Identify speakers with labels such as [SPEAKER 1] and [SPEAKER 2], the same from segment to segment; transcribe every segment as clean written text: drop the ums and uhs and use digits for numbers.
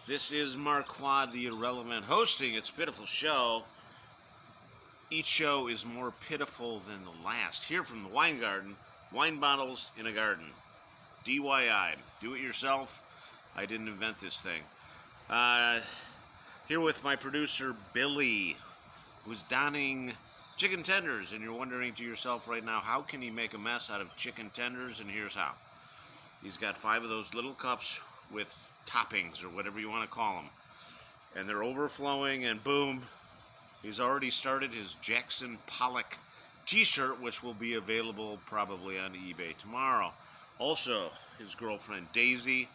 [SPEAKER 1] This is Marquand the Irrelevant hosting its pitiful show. Each show is more pitiful than the last. Here from the Wine Garden, wine bottles in a garden. DIY, do it yourself. I didn't invent this thing. Here with my producer Billy, who's donning chicken tenders, and you're wondering to yourself right now, how can he make a mess out of chicken tenders? And here's how. He's got 5 of those little cups with toppings, or whatever you want to call them, and they're overflowing, and boom, he's already started his Jackson Pollock t-shirt, which will be available probably on eBay tomorrow. Also, his girlfriend Daisy.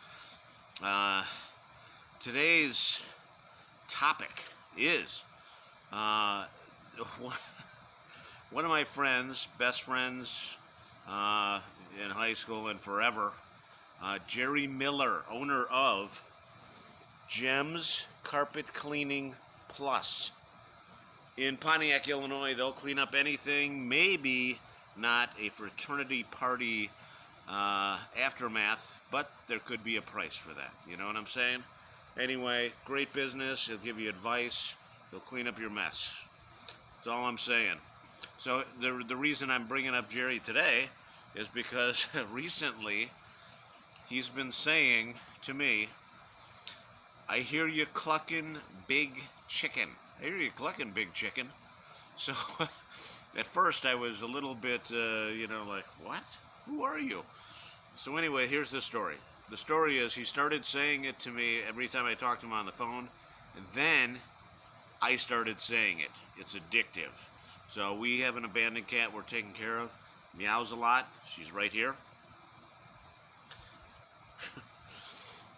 [SPEAKER 1] Today's topic is one of my friends, best friends in high school and forever, Gerry Miller, owner of Gems Carpet Cleaning Plus. In Pontiac, Illinois, they'll clean up anything, maybe not a fraternity party aftermath, but there could be a price for that. You know what I'm saying? Anyway, great business. He'll give you advice. He'll clean up your mess. That's all I'm saying. So the reason I'm bringing up Gerry today is because recently he's been saying to me, I hear you clucking big chicken. I hear you clucking big chicken. So at first I was a little bit, like, what? Who are you? So anyway, here's the story. The story is he started saying it to me every time I talked to him on the phone, and then I started saying it. It's addictive. So we have an abandoned cat we're taking care of. Meows a lot. She's right here.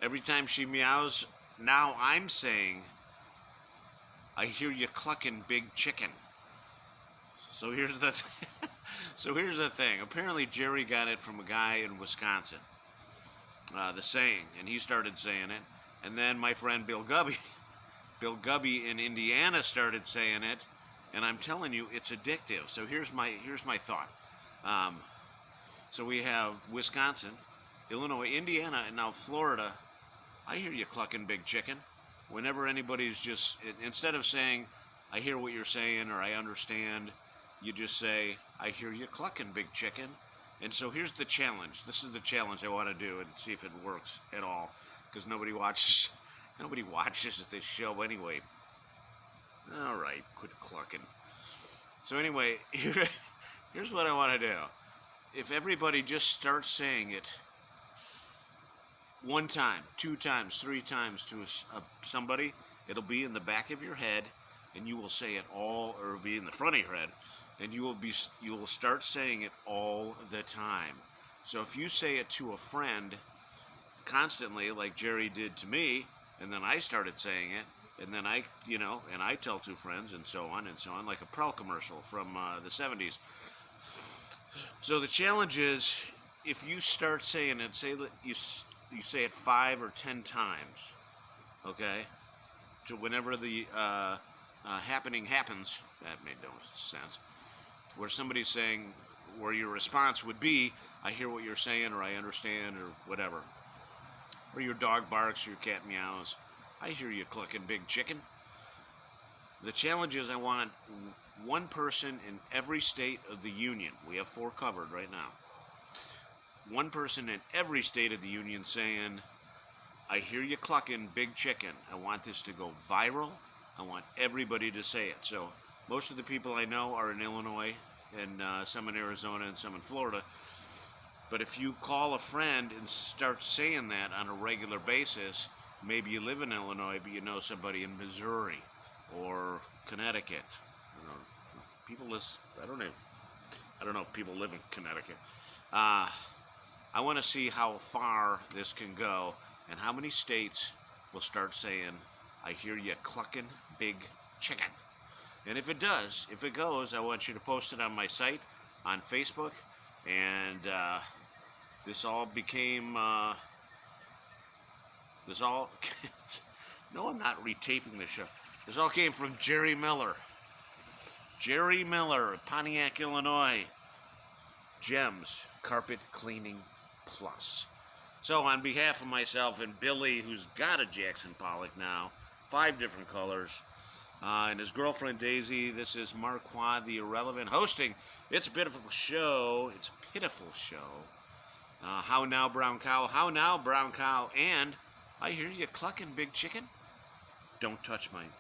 [SPEAKER 1] Every time she meows, now I'm saying, I hear you clucking big chicken. So here's the thing. Apparently Gerry got it from a guy in Wisconsin. The saying, and he started saying it. And then my friend Bill Gubbe in Indiana started saying it. And I'm telling you, it's addictive. So here's my thought. So we have Wisconsin, Illinois, Indiana, and now Florida. I hear you clucking big chicken. Whenever anybody's just, instead of saying, I hear what you're saying, or I understand, you just say, I hear you clucking big chicken. And so here's the challenge. This is the challenge I want to do and see if it works at all. Because nobody watches this show anyway. All right, quit clucking. So anyway, here's what I want to do. If everybody just starts saying it 1 time, 2 times, 3 times to somebody, it'll be in the back of your head, and you will say it all, or it'll be in the front of your head, and you will start saying it all the time. So if you say it to a friend constantly, like Gerry did to me, and then I started saying it, and then I tell 2 friends, and so on, like a Prel commercial from the 70s. So the challenge is, if you start saying it, say that you say it 5 or 10 times, okay? To whenever the happening happens, that made no sense, where somebody's saying, where your response would be, I hear what you're saying, or I understand, or whatever. Or your dog barks, or your cat meows. I hear you clucking big chicken. The challenge is I want 1 person in every state of the union. We have 4 covered right now. 1 person in every state of the union saying, I hear you clucking big chicken. I want this to go viral. I want everybody to say it. So most of the people I know are in Illinois, and some in Arizona, and some in Florida. But if you call a friend and start saying that on a regular basis, maybe you live in Illinois, but you know somebody in Missouri or Connecticut. I don't know if people live in Connecticut. I want to see how far this can go, and how many states will start saying, I hear you clucking big chicken. And if it goes, I want you to post it on my site, on Facebook, and this all became, no, I'm not retaping the show. This all came from Gerry Miller. Gerry Miller, Pontiac, Illinois. Gems Carpet Cleaning Plus. So on behalf of myself and Billy, who's got a Jackson Pollock now, 5 different colors, and his girlfriend Daisy, this is Marquand the Irrelevant hosting. It's a pitiful show. It's a pitiful show. How now, brown cow? How now, brown cow? And I hear you clucking, big chicken. Don't touch mine.